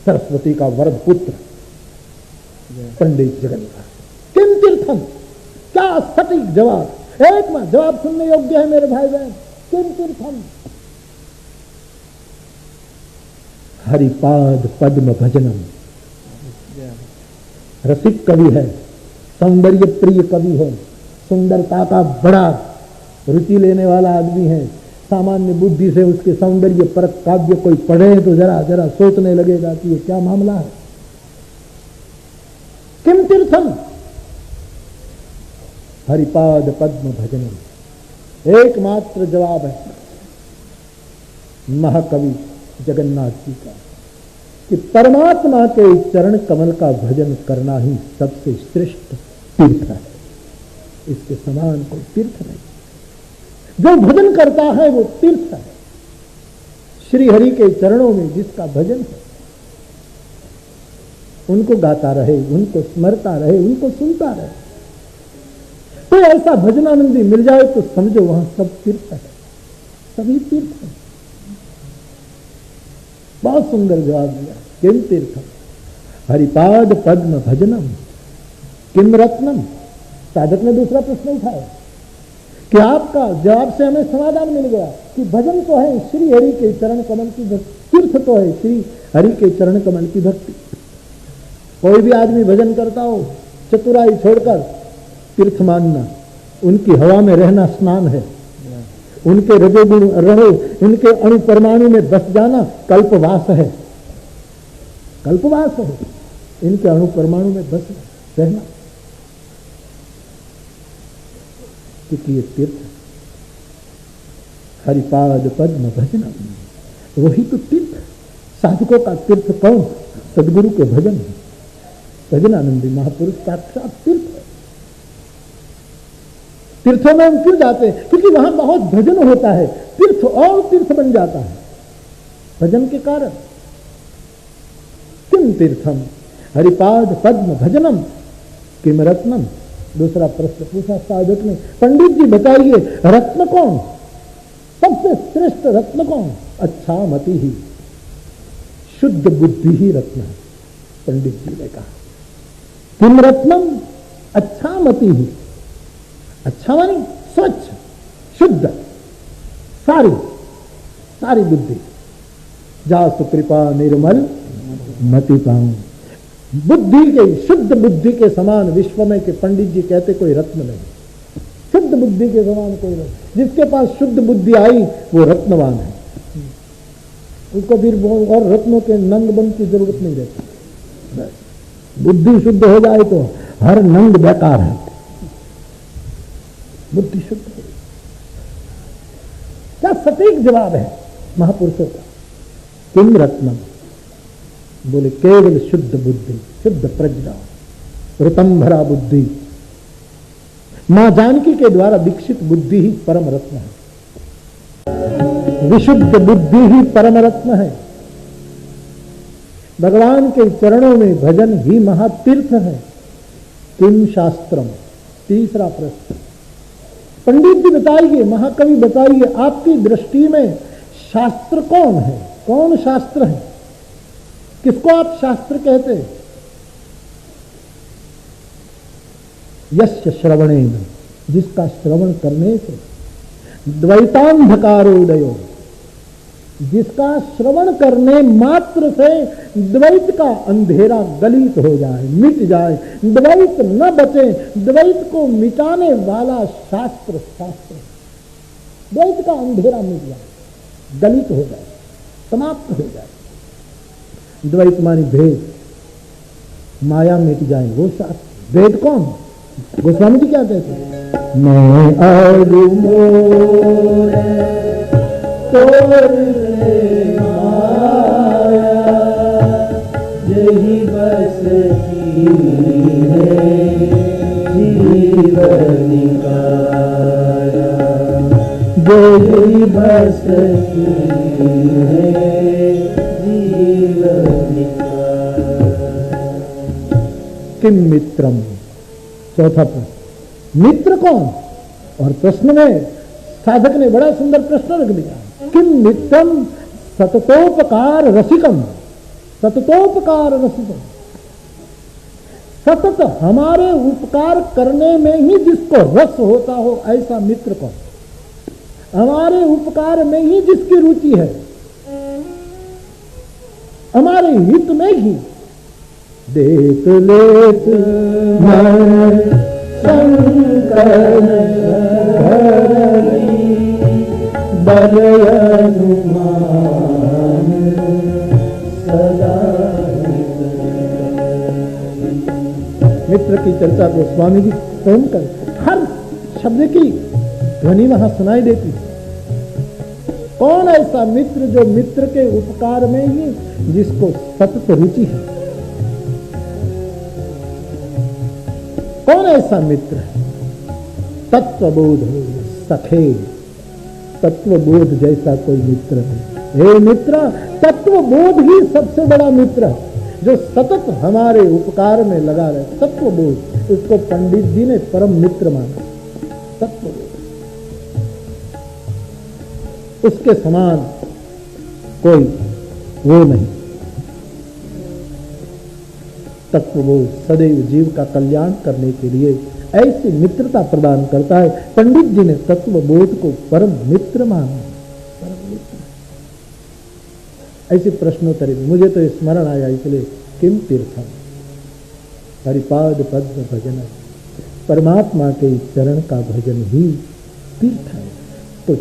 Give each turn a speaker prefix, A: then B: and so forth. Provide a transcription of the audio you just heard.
A: सरस्वती का वरद पुत्र पंडित जगन्नाथ। किम तीर्थम, क्या सटीक जवाब, एक में जवाब सुनने योग्य है मेरे भाई बहन। किम तीर्थम, हरिपाद पद्म भजनम। रसिक कवि है, सौंदर्य प्रिय कवि है, सुंदरता का बड़ा रुचि लेने वाला आदमी है। सामान्य बुद्धि से उसके सौंदर्य परक काव्य कोई पढ़े तो जरा जरा सोचने लगेगा कि ये क्या मामला है। किम तीर्थम, हरिपाद पद्म भजनम। एकमात्र जवाब है महाकवि जगन्नाथ जी का कि परमात्मा के चरण कमल का भजन करना ही सबसे श्रेष्ठ तीर्थ है। इसके समान कोई तीर्थ नहीं। जो भजन करता है वो तीर्थ है। श्री हरि के चरणों में जिसका भजन है, उनको गाता रहे, उनको स्मरता रहे, उनको सुनता रहे, तो ऐसा भजनानंदी मिल जाए तो समझो वहां सब तीर्थ है, सभी तीर्थ है। बहुत सुंदर जवाब दिया। किम तीर्थम, हरिपाद पद्म भजनम, किम रत्नम। साधक ने दूसरा प्रश्न उठाया कि आपका जवाब से हमें समाधान मिल गया कि भजन तो है श्री हरि के चरण कमल की भक्ति, तीर्थ तो है श्री हरि के चरण कमल की भक्ति। कोई भी आदमी भजन करता हो, चतुराई छोड़कर तीर्थ मानना, उनकी हवा में रहना स्नान है, उनके रजोगुण रहो, उनके अणु परमाणु में बस जाना कल्पवास है, कल्पवास है, इनके अणु परमाणु में बस रहना, क्योंकि ये तीर्थ हरिपाद पद्म भजन, वही तो तीर्थ। साधकों का तीर्थ कौन? सदगुरु के भजन है। भजनानंदी महापुरुष साक्षात तीर्थ है। तीर्थों में हम क्यों जाते हैं? क्योंकि वहां बहुत भजन होता है, तीर्थ और तीर्थ बन जाता है भजन के कारण। किम तीर्थम, हरिपाद पद्म भजनम, किम रत्नम। दूसरा प्रश्न पूछा साधक ने, पंडित जी बताइए रत्न कौन, सबसे श्रेष्ठ रत्न कौन? अच्छा मति ही, शुद्ध बुद्धि ही रत्न है। पंडित जी ने कहा किम रत्नम, अच्छा मति ही। अच्छा मानी स्वच्छ, शुद्ध, सारी बुद्धि। जासु कृपा निर्मल मति पाऊं। बुद्धि के, शुद्ध बुद्धि के समान विश्व में के पंडित जी कहते कोई रत्न नहीं। शुद्ध बुद्धि के समान कोई रत्न, जिसके पास शुद्ध बुद्धि आई वो रत्नवान है। उसको फिर और रत्नों के नंग बंद की जरूरत नहीं रहती। बुद्धि शुद्ध हो जाए तो हर नंग बेकार है। बुद्धि शुद्ध है। क्या सटीक जवाब है महापुरुषों का। किम रत्नम, बोले केवल शुद्ध बुद्धि, शुद्ध प्रज्ञा, ऋतंभरा बुद्धि। मां जानकी के द्वारा दीक्षित बुद्धि ही परम रत्न है। विशुद्ध बुद्धि ही परम रत्न है। भगवान के चरणों में भजन ही महातीर्थ है। किम शास्त्रम, तीसरा प्रश्न। पंडित जी बताइए, महाकवि बताइए, आपकी दृष्टि में शास्त्र कौन है? कौन शास्त्र है? किसको आप शास्त्र कहते हैं? यस्य श्रवणेन, जिसका श्रवण करने से द्वैतांधकारोदयो, जिसका श्रवण करने मात्र से द्वैत का अंधेरा गलित हो जाए, मिट जाए, द्वैत न बचे, द्वैत को मिटाने वाला शास्त्र शास्त्र। द्वैत का अंधेरा मिट जाए, गलित हो जाए, समाप्त हो जाए। द्वैत मानी भेद, माया मिट जाए, वो शास्त्र। भेद कौन? गोस्वामी जी क्या कहते हैं? मैं आलू मोरे तोर माया, यही बस की है जीवन काया, यही बस की है जीवन काया। किम मित्रम, चौथा प्रश्न, मित्र कौन? और प्रश्न में साधक ने बड़ा सुंदर प्रश्न रख दिया। किम मित्रम सततोपकार रसिकम, सततोपकार रसित, सतत हमारे उपकार करने में ही जिसको रस होता हो ऐसा मित्र को, हमारे उपकार में ही जिसकी रुचि है, हमारे हित में ही। देख लेत मैं शंकर बल अनुमान सदा। मित्र की चर्चा को स्वामी जी स्वयं कर, हर शब्द की ध्वनि वहां सुनाई देती है। कौन ऐसा मित्र जो मित्र के उपकार में ही जिसको सतत रुचि है? कौन ऐसा मित्र है? तत्वबोध हो सखे, तत्वबोध जैसा कोई मित्र नहीं। हे मित्र, तत्वबोध ही सबसे बड़ा मित्र है, जो सतत हमारे उपकार में लगा रहे। तत्वबोध, उसको पंडित जी ने परम मित्र माना। तत्वबोध, उसके समान कोई वो नहीं। तत्वबोध सदैव जीव का कल्याण करने के लिए ऐसी मित्रता प्रदान करता है। पंडित जी ने तत्वबोध को परम मित्र माना। परम मित्र, ऐसे प्रश्नोत्तरी में मुझे तो स्मरण आया, इसलिए किम तीर्थम, हरिपाद पद्म भजन, परमात्मा के चरण का भजन ही तीर्थ है। तो